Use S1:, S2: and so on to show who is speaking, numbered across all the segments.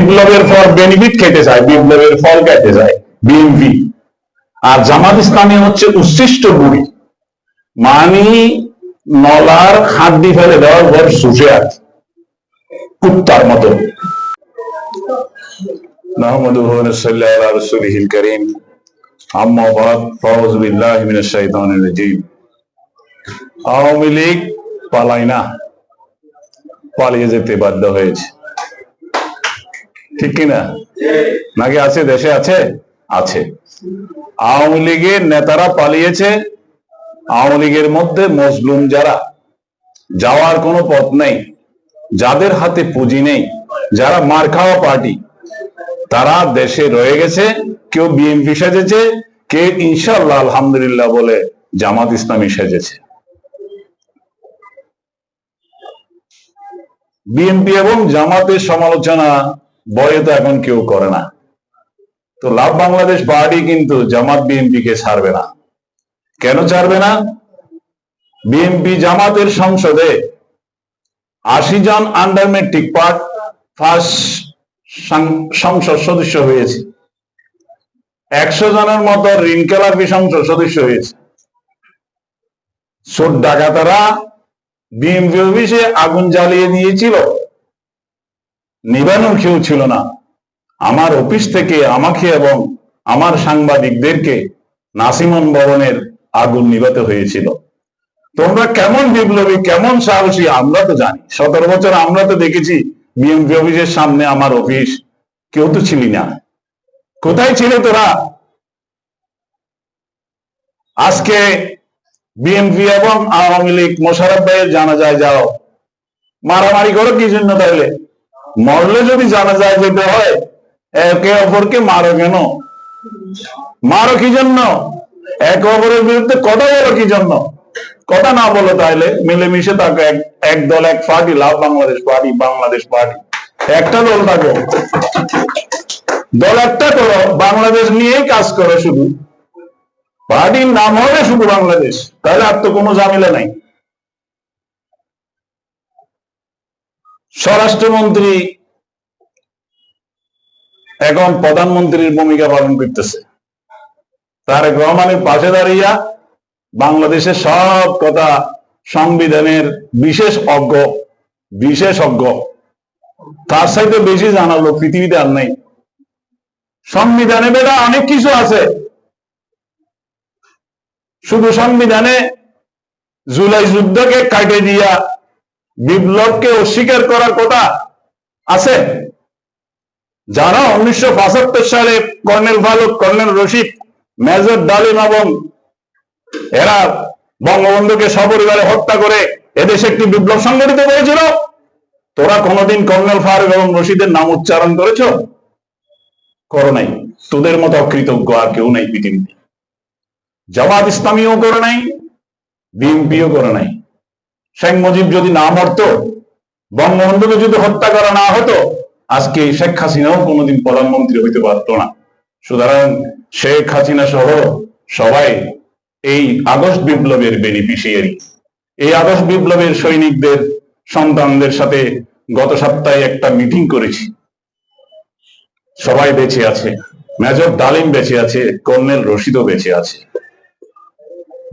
S1: বিপ্লবের পর বেনিফিট খেতে চায়, বিপ্লবের ফল খেতে চায় বিএনপি। আর জামাত ইসলামী হচ্ছে উচ্ছিষ্ট বুড়ি, মানি নলার হাড্ডি ফেলে দেওয়ার পর শুষে আছে কুত্তার মতো। নাহমাদুহু ওয়া নুসাল্লি আলা রাসূলিহিল কারীম, আম্মা বাদ, ফাউযু বিল্লাহি মিনাশ শাইতানির রাজীম। আওয়ামী লীগ পালায় না, পালিয়ে যেতে বাধ্য হয়েছে, ঠিক কিনা? নাকি আছে? দেশে আছে, আছে। আওয়ামী লীগের নেতারা পালিয়েছে। আওয়ামী লীগের মধ্যে মজলুম যারা, যাওয়ার কোনো পথ নেই, যাদের হাতে পুঁজি নেই, যারা মার খাওয়া পার্টি, তারা দেশে রয়ে গেছে। কেউ বিএনপি সেজেছে, কে ইনশাআল্লাহ আলহামদুলিল্লাহ বলে জামাত ইসলামী সেজেছে। বিএনপি এবং জামাতের সমালোচনা বয়ে তো এখন কেউ করে না। তো লাভ বাংলাদেশ পার্টি কিন্তু জামাত বিএনপিকে ছাড়বে না। কেন ছাড়বে না? বিএনপি জামাতের সংসদে 80 জন আন্ডার মেট্রিক ফার্স্ট সংসদ সদস্য হয়েছে, 100 জনের মতো ঋণ খেলাপি সংসদ সদস্য হয়েছে। চোর ডাকাতেরা বিএনপি অফিসে আগুন জ্বালিয়ে দিয়েছিল, নিবানোর কেউ ছিল না। আমার অফিস থেকে আমাকে এবং আমার সাংবাদিকদেরকে নাসিমন ভবনের আগুন নিভাতে হয়েছিল। তোমরা কেমন বিপ্লবী, কেমন সাহসী আমরা তো জানি। 17 বছর আমরা তো দেখেছি বিএনপি অফিসের সামনে আমার অফিস, কেউ তো ছিলি না। কোথায় ছিলে তোরা? আজকে বিএনপি এবং আওয়ামী লীগ মোশাররফ ভাইয়ের জানাজায় যাও, মারামারি করো কি জন্য? তাহলে মরলে যদি জানাজায় যেতে হয়, একে অপরকে মারো কেন? মারো কি জন্য? একে অপরের বিরুদ্ধে কথা বলো কি জন্য? কথা না বলো তাহলে মিলেমিশে থাকো, এক দল এক পার্টি, লাভ বাংলাদেশ পার্টি, বাংলাদেশ পার্টি, একটা দল থাকো, দল একটা করো, বাংলাদেশ নিয়েই কাজ করো। শুধু পার্টির নাম হবে শুধু বাংলাদেশ, তাহলে আর তো কোনো ঝামেলা নাই। স্বরাষ্ট্রমন্ত্রী এখন প্রধানমন্ত্রীর ভূমিকা পালন করতেছে। তারেক রহমানের পাশে দাঁড়িয়ে বাংলাদেশের সব কথা, সংবিধানের বিশেষজ্ঞ তার সাথে বেশি জানালো পৃথিবীতে আর নাই। সংবিধানে বেটা অনেক কিছু আছে, শুধু সংবিধানে জুলাই যুদ্ধকে কাটে দিয়া বিপ্লবকে অস্বীকার করার কথা আছে। যারা 1975 সালে colonel Farooq, colonel Rashid, major Dalim এবং এরা বঙ্গবন্ধুকে সপরিবারে হত্যা করে এদেশে একটি বিপ্লব সংগঠিত করেছিল, তোরা কোনোদিন কর্নেল ফারুক এবং রশিদের নাম উচ্চারণ করেছ? করো নাই। তোদের মতো অকৃতজ্ঞ আর কেউ নাই পৃথিবীতে। জামাত ইসলামীও করে নাই, বিএনপিও করে নাই। শেখ মুজিব যদি না মরতো, বঙ্গবন্ধুকে যদি হত্যা করা না হতো, আজকে শেখ হাসিনাও কোনোদিন প্রধানমন্ত্রী হইতে পারত না। সুতরাং শেখ হাসিনা সহ সবাই এই আগস্ট বিপ্লবের বেনিফিশিয়ারি। এই আগস্ট বিপ্লবের সৈনিকদের সন্তানদের সাথে গত সপ্তাহে একটা মিটিং করেছি। সবাই বেঁচে আছে, মেজর ডালিম বেঁচে আছে, কর্নেল রশিদও বেঁচে আছে।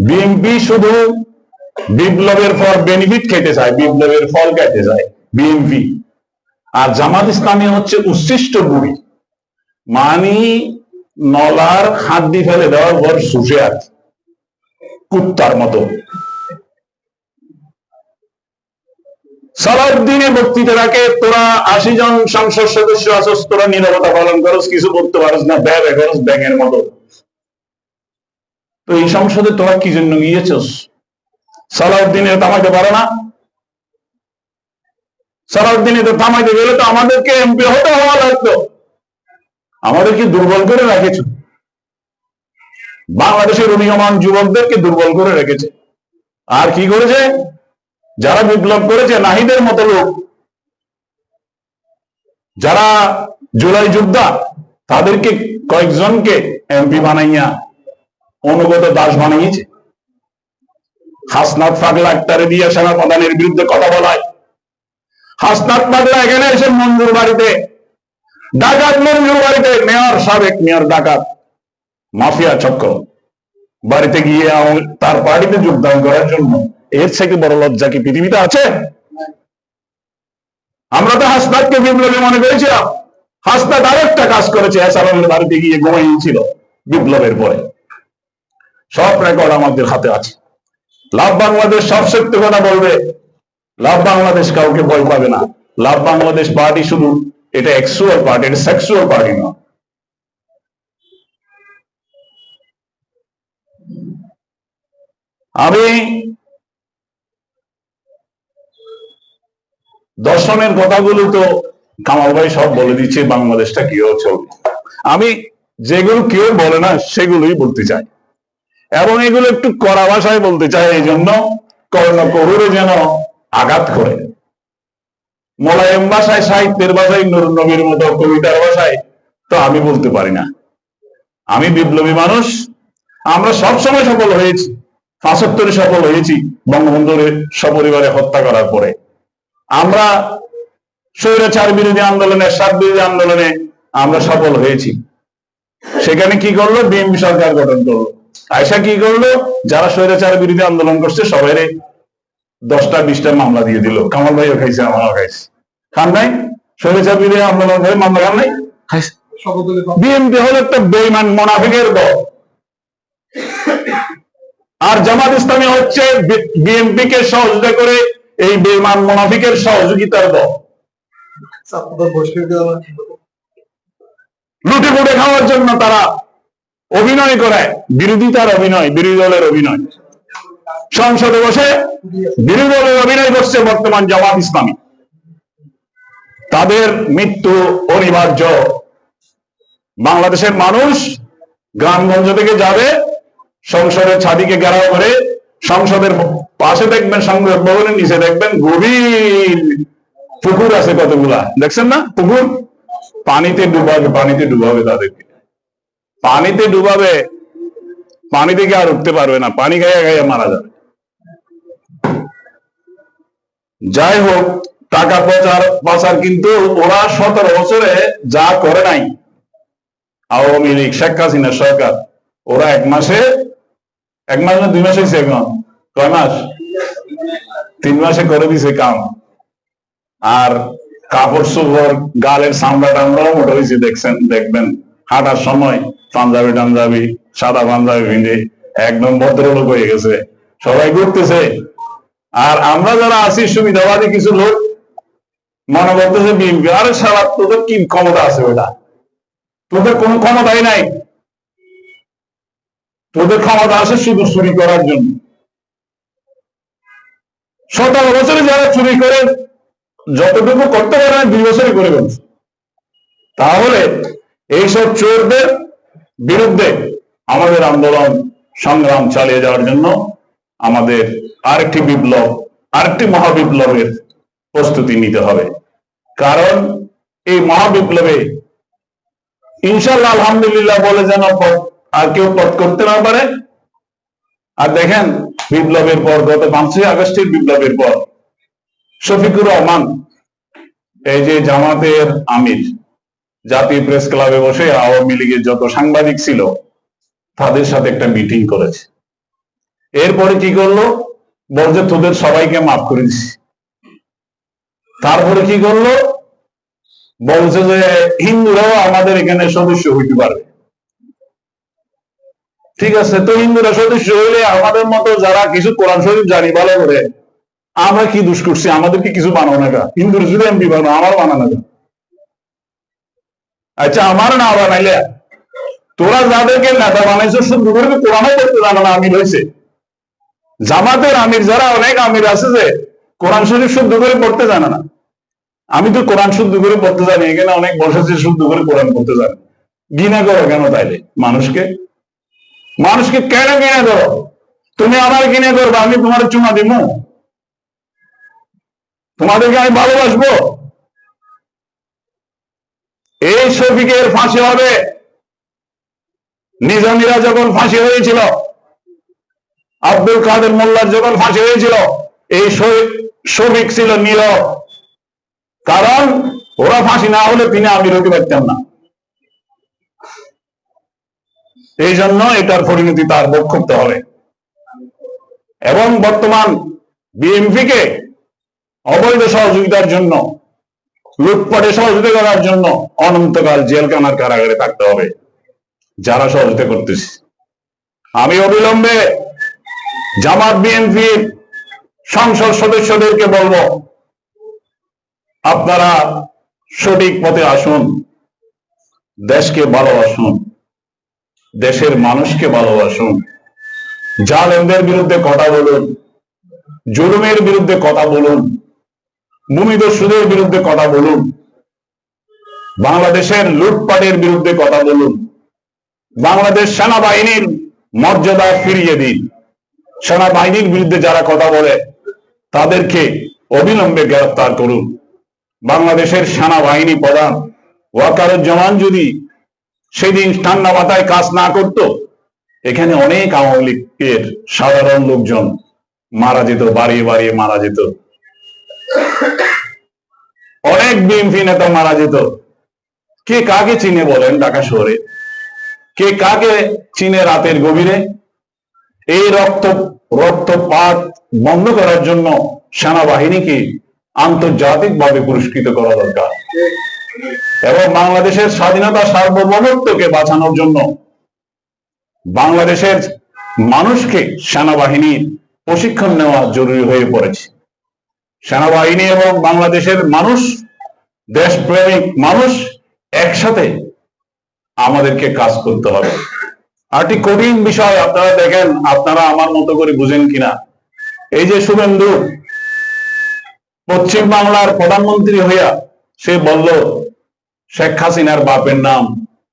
S1: বিএনপি শুধু বিপ্লবের পর বেনিফিট খেতে চায়, বিপ্লবের ফল খেতে চায় বিএনপি। আর জামাত ইসলামী হচ্ছে উচ্ছিষ্ট বুড়ি, মানি নলার হাড্ডি ফেলে দেওয়ার পর শুষে আছে কুত্তার মতো। সালাউদ্দিনের বক্তৃতা রাখে, তোরা 80 জন সংসদ সদস্য আছস, তোরা নীরবতা পালন করস, কিছু করতে পারস না, ব্যয় করস ব্যাঙের মতো। তো এই সংসদে তোরা কি জন্য গিয়েছস? সালাউদ্দিনের থামাইতে পারে না? সালাউদ্দিনের তো থামাইতে গেলে তো আমাদেরকে এমপি হতে হওয়া লাগতো। আমাদেরকে দুর্বল করে রেখেছ, বাংলাদেশের উদীয়মান যুবকদেরকে দুর্বল করে রেখেছে। আর কি করেছে? যারা বিপ্লব করেছে নাহিদের মতো লোক, যারা জুলাই যোদ্ধা, তাদেরকে কয়েকজনকে এমপি বানাইয়া অনুগত দাস বানিয়েছে। হাসনাত পাগলা একটারে দিয়ে সেনাপ্রধানের বিরুদ্ধে কথা বলায়। হাসনাত পাগলা এখানে এসে মঞ্জুর বাড়িতে ডাকাত মঞ্জুর বাড়িতে মেয়র, সাবেক মেয়র ডাকাত, মাফিয়া চক্র বাড়িতে গিয়ে তার পার্টিতে যোগদান করার জন্য এর থেকে বড় লজ্জা কি পৃথিবীতে আছে? আমরা তো হাসনাতকে বিপ্লবী মনে করেছিলাম। হাসনাত আরেকটা কাজ করেছে, এসালামের বাড়িতে গিয়ে ঘুমাইছিল বিপ্লবের পরে। সব রেকর্ড আমাদের হাতে আছে। লাভ বাংলাদেশ সব সত্য কথা বলবে। লাভ বাংলাদেশ কাউকে ভয় পাবে না। লাভ বাংলাদেশ পার্টি শুধু এটা অ্যাকচুয়াল পার্টি, এটা সেক্সুয়াল পার্টি না। আমি দর্শনের কথাগুলো তো কামাল ভাই সব বলে দিচ্ছে, বাংলাদেশটা কিভাবে চলবে। আমি যেগুলো কেউ বলে না সেগুলোই বলতে চাই, এবং এগুলো একটু কড়া ভাষায় বলতে চাই, এই জন্য কর্ণকহুরে যেন আঘাত করে। মোলায়েম ভাষায়, সাহিত্যের ভাষায়, নুর নবীর মতো কবিতার ভাষায় তো আমি বলতে পারি না। আমি বিপ্লবী মানুষ। আমরা সবসময় সফল হয়েছি, ৭৫ সফল হয়েছি বঙ্গবন্ধুর সপরিবারে হত্যা করার পরে। আমরা স্বৈরাচার বিরোধী আন্দোলনে, এরশাদ বিরোধী আন্দোলনে আমরা সফল হয়েছি। সেখানে কি করলো? বিএনপি সরকার গঠন করলো। আয়সা কি করলো? যারা স্বৈরাচার বিরোধী আন্দোলন করছে সবাই 10টা 20টা মামলা দিয়ে দিল। কামাল ভাইও খাইছে, আমারও খাইছে। খান নাই? স্বৈরাচার বিরোধী আন্দোলন করে মামলা খান নাই? খাইছে। বিএনপি হলো একটা বেঈমান মুনাফিকের দল, আর জামাত ইসলামী হচ্ছে বিএনপি কে সহযোগিতা করে এই বেঈমান মুনাফিকের সহযোগিতার দল। লুটে পুটে খাওয়ার জন্য তারা অভিনয় করে, বিরোধিতার অভিনয়, বিরোধী দলের অভিনয়। সংসদে বসে বিরোধী দলের অভিনয় করছে বর্তমান জামাত ইসলামী। তাদের মৃত্যু অনিবার্য। বাংলাদেশের মানুষ গ্রামগঞ্জ থেকে যাবে, সংসদের ছাদিকে ঘেরাও করে, সংসদের পাশে দেখবেন, সংসদ ভবনের নিচে দেখবেন গভীর পুকুর আছে কতগুলা, দেখছেন না? পুকুর পানিতে ডুবাবে, পানিতে ডুবাবে তাদেরকে, পানিতে ডুবাবে, পানি থেকে আর উঠতে পারবে না, পানি গায়ে গায়ে মারা যাবে। যাই হোক, টাকা পাচার কিন্তু ওরা 17 বছরে যা করে নাই আওয়ামী লীগ, শেখ হাসিনা সরকার, ওরা 1 মাসে, 1 মাস না 2 মাস হয়েছে, এখন কয় মাস? 3 মাসে করে দিছে কাম। আর কাপড় চোপড়, গালের চামড়া টামড়াও মোটা হয়েছে, দেখবেন হাঁটার সময় পাঞ্জাবি টাঞ্জাবি, সাদা পাঞ্জাবি ভিজে একদম ভদ্রলোক হয়ে গেছে, সবাই ঘুরতেছে। আর আমরা যারা আছি সুবিধাবাদী কিছু লোক মনে করতেছে বিএনপি, আরে সারা তোদের কি ক্ষমতা আছে? ওটা তোদের কোনো ক্ষমতাই নাই। তোদের ক্ষমতা আছে শুধু চুরি করার জন্য। 17 বছরে যারা চুরি করে যতটুকু করতে পারে না 2 বছরে করে ফেলছে। তাহলে এইসব চোরদের বিরুদ্ধে আমাদের আন্দোলন সংগ্রাম চালিয়ে যাওয়ার জন্য আমাদের আরেকটি বিপ্লব, আরেকটি মহাবিপ্লবের প্রস্তুতি নিতে হবে। কারণ এই মহাবিপ্লবে ইনশাল্লাহ আলহামদুলিল্লাহ বলে যেন আর কেউ পথ করতে না পারে। আর দেখেন, বিপ্লবের পর, গত 5ই আগস্টের বিপ্লবের পর শফিকুর রহমান, এই যে জামাতের আমির, জাতীয় প্রেস ক্লাবে বসে আওয়ামী লীগের যত সাংবাদিক ছিল তাদের সাথে একটা মিটিং করেছে। এরপরে কি করলো? বলছে তোদের সবাইকে মাফ করে দিচ্ছি। তারপরে কি করলো? বলছে যে হিন্দুরাও আমাদের এখানে সদস্য হইতে পারবে। ঠিক আছে, তো হিন্দুরা সদস্য হইলে আমাদের মতো যারা কিছু কোরআন শরীফ জানি ভালো করে, আমরা কি দোষ করছি? আমাদেরকে কিছু বানাও না, হিন্দুর যদি এমপি বানাও, আমার বানানো না। আচ্ছা, আমার না বানাইলে তোরা যাদেরকে নেতা বানাইছো শুধু করে কোরআনও করতে জানো না, আমির হয়েছে। জামাতের আমির যারা, অনেক আমির আছে যে কোরআন শরীফ শুদ্ধ করে পড়তে জানে না। আমি তো কোরআন শুদ্ধ করে পড়তে জানি, এখানে অনেক বসেছে শুদ্ধ করে কোরআন পড়তে জানে। ঘৃণা করো কেন তাইলে? মানুষকে কেন ঘৃণা করো? তুমি আমার ঘৃণা করবো, আমি তোমার চুমা দিব? তোমাদেরকে আমি ভালোবাসবো? এই শফিকের ফাঁসি হবে। নিজামীরা যখন ফাঁসি হয়েছিল, আব্দুল কাদের মোল্লার যখন ফাঁসি হয়েছিল, এই শফিক ছিল নীরব। কারণ ওরা ফাঁসি না হলে তিনি আমি রইতে পারতাম না। এই জন্য এটার পরিণতি তার ভোগ করতে হবে। এবং বর্তমান বিএনপিকে অবৈধ সহযোগিতার জন্য, লুটপাটে সহযোগিতা করার জন্য অনন্তকাল জেলখানার কারাগারে থাকতে হবে যারা সহযোগিতা করতেছে। আমি অবিলম্বে জামাত বিএনপির সংসদ সদস্যদেরকে বলবো, আপনারা সঠিক পথে আসুন, দেশকে ভালোবাসুন, দেশের মানুষকে ভালোবাসুন, জালেমদের বিরুদ্ধে কথা বলুন, জুলুমের বিরুদ্ধে কথা বলুন, ভূমিদস্যুদের বিরুদ্ধে কথা বলুন, বাংলাদেশের লুটপাটের বিরুদ্ধে কথা বলুন, বাংলাদেশ সেনাবাহিনীর মর্যাদা ফিরিয়ে দিন। সেনাবাহিনীর বিরুদ্ধে যারা কথা বলে তাদেরকে অবিলম্বে গ্রেফতার করুন। বাংলাদেশের সেনাবাহিনী প্রধান ওয়াকারুজ্জামান যদি সেদিন ঠান্ডা মাথায় কাজ না করত, এখানে অনেক আওয়ামী লীগের সাধারণ লোকজন মারা যেত, বাড়িয়ে বাড়িয়ে মারা যেত, অনেক বিএনপি নেতা মারা যেত। কে কাকে চিনে বলেন ঢাকা শহরে? কে কাকে চিনে রাতের গভীরে? এই রক্তপাত বন্ধ করার জন্য সেনাবাহিনীকে আন্তর্জাতিকভাবে পুরস্কৃত করা দরকার এবং বাংলাদেশের স্বাধীনতা সার্বভৌমত্বকে বাঁচানোর জন্য বাংলাদেশের মানুষকে সেনাবাহিনীর প্রশিক্ষণ নেওয়া জরুরি হয়ে পড়েছে। সেনাবাহিনী এবং বাংলাদেশের মানুষ, দেশপ্রেমিক মানুষ একসাথে আমাদেরকে কাজ করতে হবে। আরেকটি কঠিন বিষয় আপনারা দেখেন, আপনারা আমার মতো করে বুঝেন কিনা, এই যে শুভেন্দু পশ্চিম বাংলার প্রধানমন্ত্রী হইয়া সে বলল শেখ হাসিনার বাপের নাম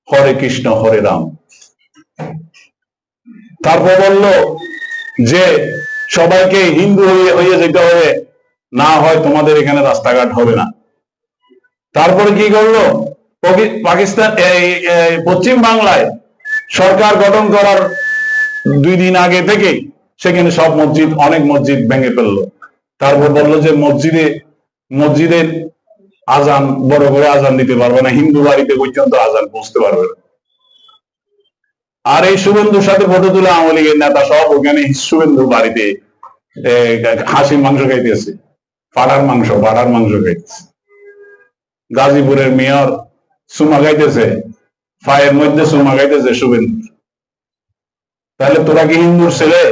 S1: হরে কৃষ্ণ হরে রাম। তারপর বলল যে সবাইকে হিন্দু হয়ে যেতে হবে, না হয় তোমাদের এখানে রাস্তাঘাট হবে না। তারপরে কি করলো? পাকিস্তান পশ্চিম বাংলায় সরকার গঠন করার 2 দিন আগে থেকে সেখানে সব মসজিদ, অনেক মসজিদ ভেঙে ফেললো। তারপর বললো যে মসজিদের আজান, বড় করে আজান দিতে পারবে না, হিন্দু বাড়িতে পর্যন্ত আজান পৌঁছতে পারবে না। আর এই শুভেন্দুর সাথে ফটো তুলে আওয়ামী লীগের নেতা সব ওখানে শুভেন্দুর বাড়িতে হাসির মাংস খাইতেছে, পাড়ার মাংস খাইতেছে। গাজীপুরের মেয়র সুমা খাইতেছে, পায়ের মধ্যে সুমা খাইতেছে শুভেন্দু। তাহলে তোরা কি হিন্দুর ছেলে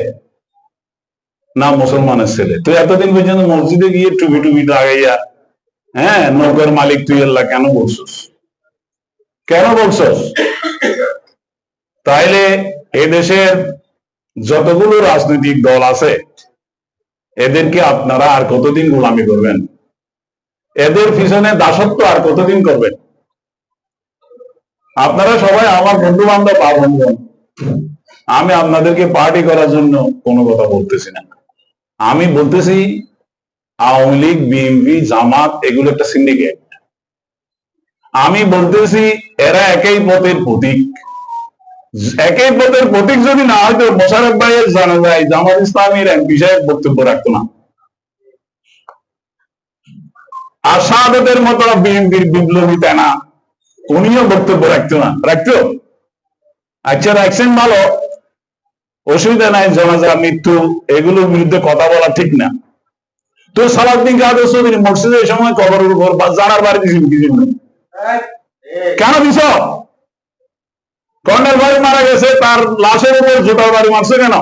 S1: না মুসলমানের ছেলে? তুই এতদিন পর্যন্ত মসজিদে গিয়ে টুপি লাগাইয়া নৌকার মালিক তুই আল্লাহ কেন বলছস? তাইলে এদেশের যতগুলো রাজনৈতিক দল আছে এদেরকে আপনারা আর কতদিন গোলামি করবেন? এদের পিছনে দাসত্ব আর কতদিন করবেন? আপনারা সবাই আমার বন্ধু বান্ধব, আপনজন। আমি আপনাদেরকে পার্টি করার জন্য কোনো কথা বলতেছি না। আমি বলতেছি আওয়ামী লীগ, বিএনপি, জামাত এগুলো একটা সিন্ডিকেট। আমি বলতেছি এরা একই পথের প্রতীক। যদি না হয়তো মোশাররফ ভাইয়ের জানা যায় জামাত ইসলামের এমপি সাহেব বক্তব্য রাখতো না, আর শাহাদাতের মতো বিএনপির বিপ্লবী তেনা উনিও বক্তব্য রাখতো। আচ্ছা, রাখছেন, ভালো, অসুবিধা নাই। জানাজা, মৃত্যু এগুলোর বিরুদ্ধে কথা বলা ঠিক না। তো সালাউদ্দিন কাদের চৌধুরী মসজিদের সময় কবরের উপর জানার বাড়ি দিয়েছেন কি জন্য? কেন দিছ? কর্নেল বাড়ি মারা গেছে, তার লাশের উপর জুতার বাড়ি মারছে কেন?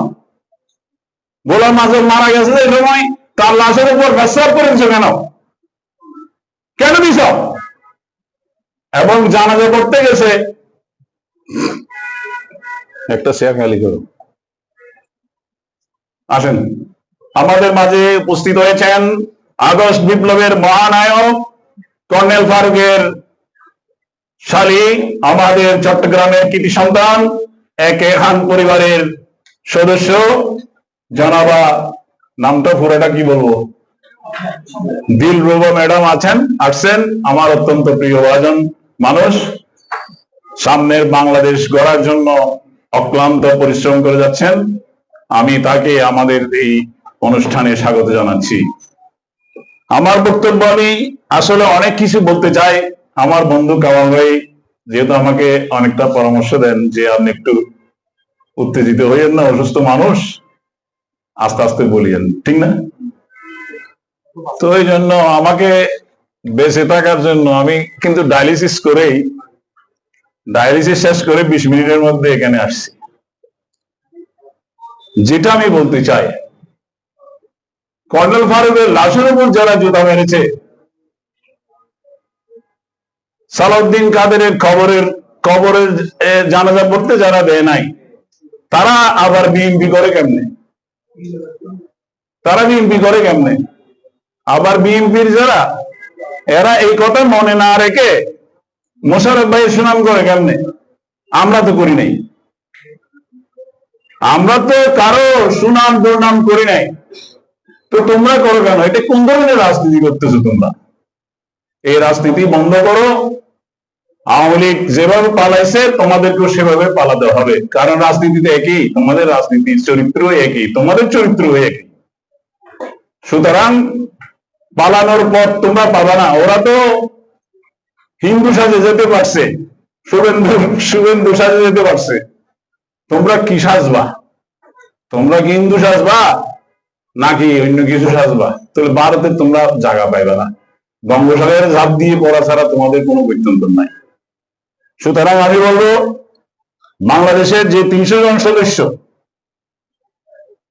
S1: গোলাম আজম মারা গেছে এই সময়, তার লাশের উপর প্রস্রাব করেছে কেন দিছ? এবং জানাজা করতে গেছে একটা শেয়ার খালি করো। আসেন, আমাদের মাঝে উপস্থিত হয়েছেন আগস্ট বিপ্লবের মহানায়ক কর্নেল ফারুকের শালী, আমাদের চট্টগ্রামের কৃতি সন্তান, একে খান পরিবারের সদস্য জনাবা, নামটা পুরোটা কি বলবো, দিলরুবা ম্যাডাম আসছেন। আমার অত্যন্ত প্রিয় ভাজন মানুষ, সামনের বাংলাদেশ গড়ার জন্য অক্লান্ত পরিশ্রম করে যাচ্ছেন। আমি তাকে আমাদের এই অনুষ্ঠানে স্বাগত জানাচ্ছি। আমার বক্তব্য, আমি আসলে অনেক কিছু বলতে চাই। আমার বন্ধু কামাল ভাই যেহেতু আমাকে অনেকটা পরামর্শ দেন যে আপনি একটু উত্তেজিত হইয়েন না, অসুস্থ মানুষ, আস্তে আস্তে বলিয়েন, ঠিক না? তো এই জন্য আমাকে বেঁচে থাকার জন্য আমি কিন্তু ডায়ালিসিস শেষ করে 20 মিনিটের মধ্যে এখানে আসছি। যেটা আমি বলতে চাই, কর্নেল ফারুকের লাশের উপর যারা জুতা মেরেছে, সালাউদ্দিন কাদেরের কবরের জানাজা পড়তে যারা দেয় নাই, তারা আবার বিএনপি করে কেমনে? আবার বিএনপির যারা, এরা এই কথা মনে না রেখে মোশাররফ ভাইয়ের সুনাম করে কেমনে? আমরা তো করি নাই, আমরা তো কারো সুনাম দুর্নাম করি নাই, তো তোমরা করো কেন? এটা কোন ধরনের রাজনীতি করতেছো তোমরা? এই রাজনীতি বন্ধ করো। আওয়ামী লীগ যেভাবে পালাইছে তোমাদেরকেও সেভাবে পালাতে হবে, কারণ রাজনীতিতে একই, তোমাদের রাজনীতির চরিত্র একই, তোমাদের চরিত্র একই। সুতরাং পালানোর পর তোমরা পাবা না। ওরা তো হিন্দু সাজে যেতে পারছে, শুভেন্দু সাজে যেতে পারছে, তোমরা কি সাজবা? তোমরা কি হিন্দু সাজবা নাকি অন্য কিছু সাজবা? তাহলে ভারতে তোমরা জায়গা পাইবা না, বঙ্গোপসাগরে ঝাঁপ দিয়ে পড়া ছাড়া তোমাদের কোনো গত্যন্তর নাই। সুতরাং আমি বলবো, বাংলাদেশের যে 300 জন সদস্য,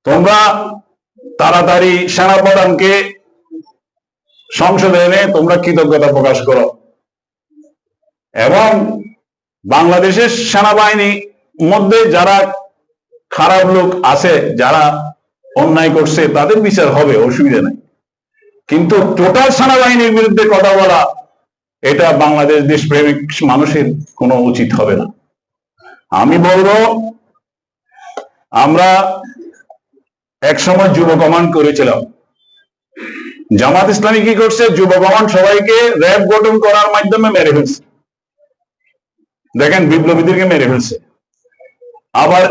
S1: তোমরা তাড়াতাড়ি সেনাপ্রধানকে সংসদে এনে তোমরা কৃতজ্ঞতা প্রকাশ করো, এবং বাংলাদেশের সেনাবাহিনীর মধ্যে যারা খারাপ লোক আছে, যারা অন্যায় করছে, তাদের বিচার হবে, অসুবিধা নাই। কিন্তু টোটাল সেনাবাহিনীর বিরুদ্ধে কথা বলা, এটা বাংলাদেশ দেশপ্রেমিক মানুষের কোনো উচিত হবে না। আমি বলবো, আমরা একসময় যুব কমান্ড করেছিলাম। জামাত ইসলামী কি করছে? যুব কমান্ড সবাইকে র্যাব গঠন করার মাধ্যমে মেরে ফেলছে। দেখেন, বিপ্লবীদেরকে মেরে ফেলছে। আবার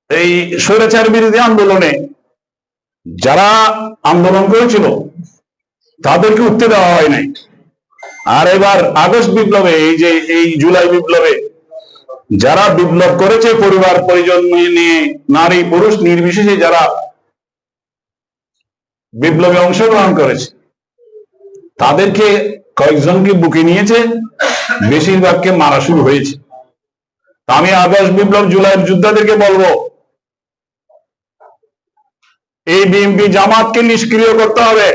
S1: এই স্বৈরাচার বিরোধী আন্দোলনে যারা আন্দোলন করেছিল তাদেরকে উঠতে দেওয়া হয় নাই। আর এবার আগস্ট বিপ্লবে, এই জুলাই বিপ্লবে যারা বিপ্লব করেছে, পরিবার পরিজন নিয়ে, নারী পুরুষ নির্বিশেষে যারা বিপ্লবে অংশগ্রহণ করেছে, তাদেরকে কয়েকজনকে বুকে নিয়েছে, বেশিরভাগকে মারা শুরু হয়েছে। আমি আগস্ট বিপ্লব, জুলাইয়ের যোদ্ধাদেরকে বলবো, এই বিএনপি জামাতকে নিষ্ক্রিয় করতে হবে,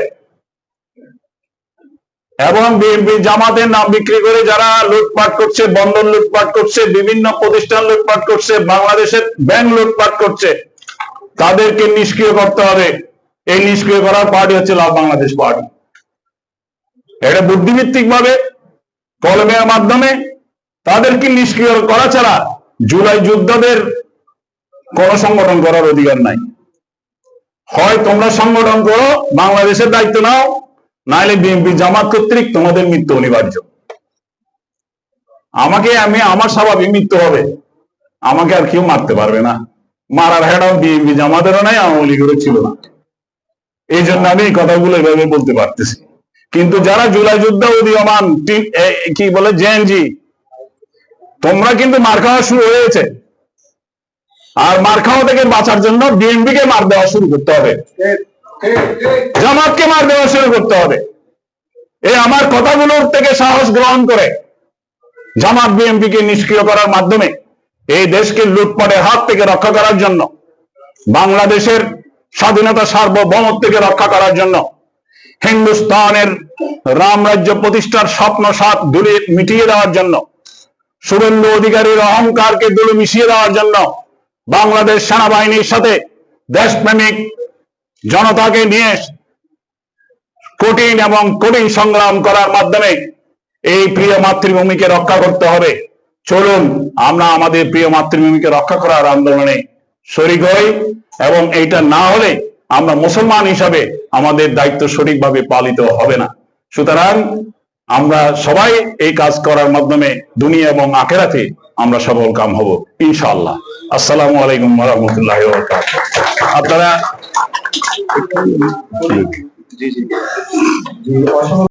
S1: এবং বিএনপি জামাতের নাম বিক্রি করে যারা লুটপাট করছে, বন্দর লুটপাট করছে, বিভিন্ন প্রতিষ্ঠান লুটপাট করছে, বাংলাদেশের ব্যাংক লুটপাট করছে, তাদেরকে নিষ্ক্রিয় করতে হবে। এই নিষ্ক্রিয় করার পার্টি হচ্ছে লাভ বাংলাদেশ পার্টি। এটা বুদ্ধিভিত্তিক ভাবে কলমের মাধ্যমে তাদেরকে নিষ্ক্রিয় করা ছাড়া জুলাই যোদ্ধাদের কোন সংগঠন করার অধিকার নাই। হয় তোমরা সংগঠন করো, বাংলাদেশের দায়িত্ব নাও, নাইলে বিএনপি জামাত কর্তৃক তোমাদের মৃত্যু অনিবার্য। আমার স্বাভাবিক মৃত্যু হবে, আমাকে আর কেউ মারতে পারবে না। মারার হেডাও বিএনপি জামাতেরও নাই, আওয়ামী লীগেরও ছিল না। এই জন্য আমি এই কথাগুলো এভাবে বলতে পারতেছি। কিন্তু যারা জুলাই যুদ্ধ উদীয়মান, কি বলে, জেএনজি, তোমরা কিন্তু মার খাওয়া শুরু হয়েছে। আর মার খাওয়া থেকে বাঁচার জন্য বিএনপি কে মার দেওয়া শুরু করতে হবে, জামাতকে মার দেওয়া শুরু করতে হবে। এই আমার কথাগুলোর থেকে সাহস গ্রহণ করে জামাত বিএনপি কে নিষ্ক্রিয় করার মাধ্যমে এই দেশকে লুটপাটের হাত থেকে রক্ষা করার জন্য, বাংলাদেশের স্বাধীনতা সার্বভৌমত্ব থেকে রক্ষা করার জন্য, হিন্দুস্তানের রাম রাজ্য প্রতিষ্ঠার স্বপ্ন সাত ধুলে মিটিয়ে দেওয়ার জন্য, শুভেন্দু অধিকারীর অহংকারকে ধুলে মিশিয়ে দেওয়ার জন্য, বাংলাদেশ সেনাবাহিনীর সাথে দেশপ্রেমিক জনতাকে নিয়ে কঠিন এবং কঠিন সংগ্রাম করার মাধ্যমে এই প্রিয় মাতৃভূমিকে রক্ষা করতে হবে। চলুন আমরা আমাদের প্রিয় মাতৃভূমিকে রক্ষা করার আন্দোলনে শরিক হই, এবং এইটা না হলে আমরা মুসলমান হিসাবে আমাদের দায়িত্ব সঠিকভাবে পালিত হবে না। সুতরাং আমরা সবাই এই কাজ করার মাধ্যমে দুনিয়া এবং আখিরাতে আমরা সফল কাম হব ইনশাআল্লাহ। আসসালামু আলাইকুম ওয়া রাহমাতুল্লাহি ওয়া বারাকাতুহু। আপনারা
S2: জি জি জি, অসংখ্য